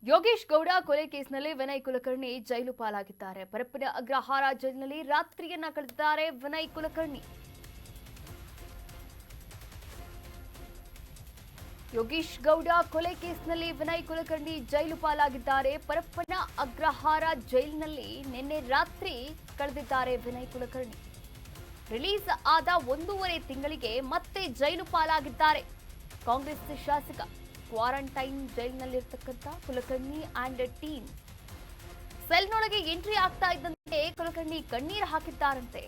ಯೋಗೇಶ್ ಗೌಡ ಕೊಲೆ ಕೇಸ್ನಲ್ಲಿ ವಿನಯ್ ಕುಲಕರ್ಣಿ ಜೈಲು ಪಾಲಾಗಿದ್ದಾರೆ. ಪರಪ್ಪನ ಅಗ್ರಹಾರ ಜೈಲಿನಲ್ಲಿ ರಾತ್ರಿಯನ್ನ ಕಳೆದಿದ್ದಾರೆ ವಿನಯ್ ಕುಲಕರ್ಣಿ. ಯೋಗೇಶ್ ಗೌಡ ಕೊಲೆ ಕೇಸ್ನಲ್ಲಿ ವಿನಯ್ ಕುಲಕರ್ಣಿ ಜೈಲು ಪಾಲಾಗಿದ್ದಾರೆ. ಪರಪ್ಪನ ಅಗ್ರಹಾರ ಜೈಲಿನಲ್ಲಿ ನಿನ್ನೆ ರಾತ್ರಿ ಕಳೆದಿದ್ದಾರೆ ವಿನಯ್ ಕುಲಕರ್ಣಿ. ರಿಲೀಸ್ ಆದ 1.5 ತಿಂಗಳಿಗೆ ಮತ್ತೆ ಜೈಲು ಪಾಲಾಗಿದ್ದಾರೆ. ಕಾಂಗ್ರೆಸ್ ಶಾಸಕ ಕ್ವಾರಂಟೈನ್ ಜೈಲಿನಲ್ಲಿರ್ತಕ್ಕಂಥ ಕುಲಕರ್ಣಿ ಅಂಡ್ ಟೀಮ್ ಸೆಲ್ನೊಳಗೆ ಎಂಟ್ರಿ ಆಗ್ತಾ ಇದ್ದಂತೆ ಕುಲಕರ್ಣಿ ಕಣ್ಣೀರು ಹಾಕಿದ್ದಾರಂತೆ.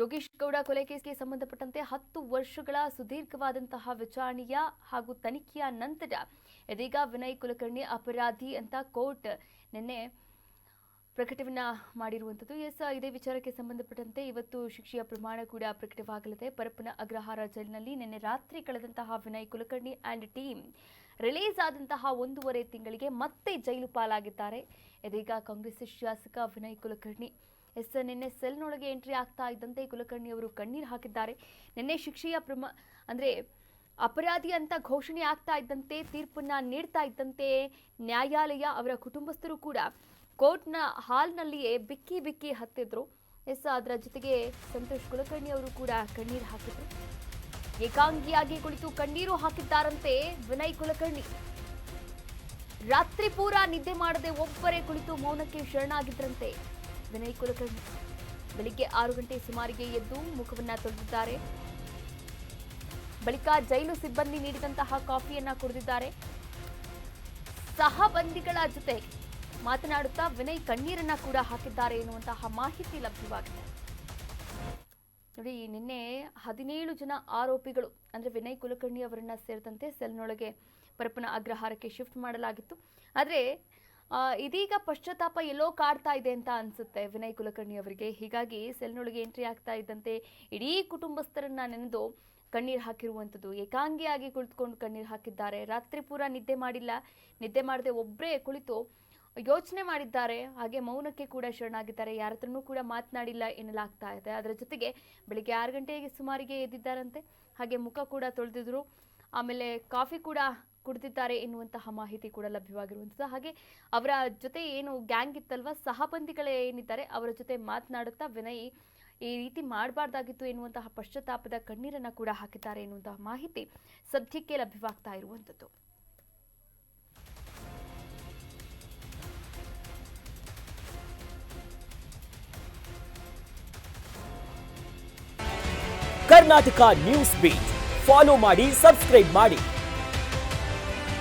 ಯೋಗೇಶ್ ಗೌಡ ಕೊಲೆ ಕೇಸ್ಗೆ ಸಂಬಂಧಪಟ್ಟಂತೆ 10 ವರ್ಷಗಳ ಸುದೀರ್ಘವಾದಂತಹ ವಿಚಾರಣೆಯ ಹಾಗೂ ತನಿಖೆಯ ನಂತರ ಇದೀಗ ವಿನಯ್ ಕುಲಕರ್ಣಿ ಅಪರಾಧಿ ಅಂತ ಕೋರ್ಟ್ ನಿನ್ನೆ ಪ್ರಕಟವನ್ನ ಮಾಡಿರುವಂಥದ್ದು. ಇದೇ ವಿಚಾರಕ್ಕೆ ಸಂಬಂಧಪಟ್ಟಂತೆ ಇವತ್ತು ಶಿಕ್ಷೆಯ ಪ್ರಮಾಣ ಕೂಡ ಪ್ರಕಟವಾಗಲಿದೆ. ಪರಪ್ಪನ ಅಗ್ರಹಾರ ಜೈಲಿನಲ್ಲಿ ನಿನ್ನೆ ರಾತ್ರಿ ಕಳೆದಂತಹ Vinay Kulkarni and team release ಆದಂತಹ 1.5 ತಿಂಗಳಿಗೆ ಮತ್ತೆ ಜೈಲು ಪಾಲಾಗಿದ್ದಾರೆ. ಇದೀಗ ಕಾಂಗ್ರೆಸ್ ಶಾಸಕ ವಿನಯ್ ಕುಲಕರ್ಣಿ ನಿನ್ನೆ ಸೆಲ್ನೊಳಗೆ ಎಂಟ್ರಿ ಆಗ್ತಾ ಇದ್ದಂತೆ ಕುಲಕರ್ಣಿ ಅವರು ಕಣ್ಣೀರು ಹಾಕಿದ್ದಾರೆ. ನಿನ್ನೆ ಶಿಕ್ಷೆಯ ಅಪರಾಧಿ ಅಂತ ಘೋಷಣೆ ಆಗ್ತಾ ಇದ್ದಂತೆ, ತೀರ್ಪನ್ನ ನೀಡ್ತಾ ಇದ್ದಂತೆ ನ್ಯಾಯಾಲಯ ಅವರ ಕುಟುಂಬಸ್ಥರು ಕೂಡ ಕೋರ್ಟ್ನ ಹಾಲ್ನಲ್ಲಿಯೇ ಬಿಕ್ಕಿ ಬಿಕ್ಕಿ ಹತ್ತಿದ್ರು. ಅದರ ಜೊತೆಗೆ ಸಂತೋಷ್ ಕುಲಕರ್ಣಿ ಅವರು ಕೂಡ ಕಣ್ಣೀರು ಹಾಕಿದ್ರು. ಏಕಾಂಗಿಯಾಗಿ ಕುಳಿತು ಕಣ್ಣೀರು ಹಾಕಿದ್ದಾರಂತೆ ವಿನಯ್ ಕುಲಕರ್ಣಿ. ರಾತ್ರಿ ಪೂರ ನಿದ್ದೆ ಮಾಡದೆ ಒಬ್ಬರೇ ಕುಳಿತು ಮೌನಕ್ಕೆ ಶರಣಾಗಿದ್ರಂತೆ ವಿನಯ್ ಕುಲಕರ್ಣಿ. ಬೆಳಿಗ್ಗೆ 6 ಗಂಟೆ ಸುಮಾರಿಗೆ ಎದ್ದು ಮುಖವನ್ನ ತೊಳೆದಿದ್ದಾರೆ. ಬಳಿಕ ಜೈಲು ಸಿಬ್ಬಂದಿ ನೀಡಿದಂತಹ ಕಾಫಿಯನ್ನ ಕುಡಿದಿದ್ದಾರೆ. ಸಹಬಂದಿಗಳ ಜೊತೆ ಮಾತನಾಡುತ್ತಾ ವಿನಯ್ ಕಣ್ಣೀರನ್ನ ಕೂಡ ಹಾಕಿದ್ದಾರೆ ಎನ್ನುವಂತಹ ಮಾಹಿತಿ ಲಭ್ಯವಾಗಿದೆ. ನೋಡಿ, ನಿನ್ನೆ 17 ಜನ ಆರೋಪಿಗಳು ಅಂದ್ರೆ ವಿನಯ್ ಕುಲಕರ್ಣಿ ಅವರನ್ನ ಸೇರಿದಂತೆ ಸೆಲ್ನೊಳಗೆ ಪರಪ್ಪನ ಅಗ್ರಹಾರಕ್ಕೆ ಶಿಫ್ಟ್ ಮಾಡಲಾಗಿತ್ತು. ಆದ್ರೆ ಇದೀಗ ಪಶ್ಚಾತ್ತಾಪ ಎಲ್ಲೋ ಕಾಡ್ತಾ ಇದೆ ಅಂತ ಅನ್ಸುತ್ತೆ ವಿನಯ್ ಕುಲಕರ್ಣಿ ಅವರಿಗೆ. ಹೀಗಾಗಿ ಸೆಲ್ನೊಳಗೆ ಎಂಟ್ರಿ ಆಗ್ತಾ ಇದ್ದಂತೆ ಇಡೀ ಕುಟುಂಬಸ್ಥರನ್ನ ನೆನೆದು ಕಣ್ಣೀರು ಹಾಕಿರುವಂಥದ್ದು. ಏಕಾಂಗಿಯಾಗಿ ಕುಳಿತುಕೊಂಡು ಕಣ್ಣೀರು ಹಾಕಿದ್ದಾರೆ. ರಾತ್ರಿ ಪೂರ ನಿದ್ದೆ ಮಾಡಿಲ್ಲ. ನಿದ್ದೆ ಮಾಡದೆ ಒಬ್ಬರೇ ಕುಳಿತು ಯೋಚನೆ ಮಾಡಿದ್ದಾರೆ. ಹಾಗೆ ಮೌನಕ್ಕೆ ಕೂಡ ಶರಣಾಗಿದ್ದಾರೆ. ಯಾರ ಹತ್ರನೂ ಕೂಡ ಮಾತನಾಡಿಲ್ಲ ಎನ್ನಲಾಗ್ತಾ ಇದೆ. ಅದರ ಜೊತೆಗೆ ಬೆಳಿಗ್ಗೆ 6 ಗಂಟೆಗೆ ಸುಮಾರಿಗೆ ಎದ್ದಿದ್ದಾರಂತೆ. ಹಾಗೆ ಮುಖ ಕೂಡ ತೊಳೆದಿದ್ರು. ಆಮೇಲೆ ಕಾಫಿ ಕೂಡ ಕುಡಿದಿದ್ದಾರೆ ಎನ್ನುವಂತಹ ಮಾಹಿತಿ ಕೂಡ ಲಭ್ಯವಾಗಿರುವಂಥದ್ದು. ಹಾಗೆ ಅವರ ಜೊತೆ ಏನು ಗ್ಯಾಂಗ್ ಇತ್ತಲ್ವ, ಸಹಬಂದಿಗಳೇ ಏನಿದ್ದಾರೆ ಅವರ ಜೊತೆ ಮಾತನಾಡುತ್ತಾ ವಿನಯ್ ಈ ರೀತಿ ಮಾಡಬಾರ್ದಾಗಿತ್ತು ಎನ್ನುವಂತಹ ಪಶ್ಚಾತ್ತಾಪದ ಕಣ್ಣೀರನ್ನ ಕೂಡ ಹಾಕಿದ್ದಾರೆ ಎನ್ನುವಂತಹ ಮಾಹಿತಿ ಸದ್ಯಕ್ಕೆ ಲಭ್ಯವಾಗ್ತಾ ಇರುವಂಥದ್ದು. ಕರ್ನಾಟಕ ನ್ಯೂಸ್ ಬೀಟ್ ಫಾಲೋ ಮಾಡಿ, ಸಬ್ಸ್ಕ್ರೈಬ್ ಮಾಡಿ.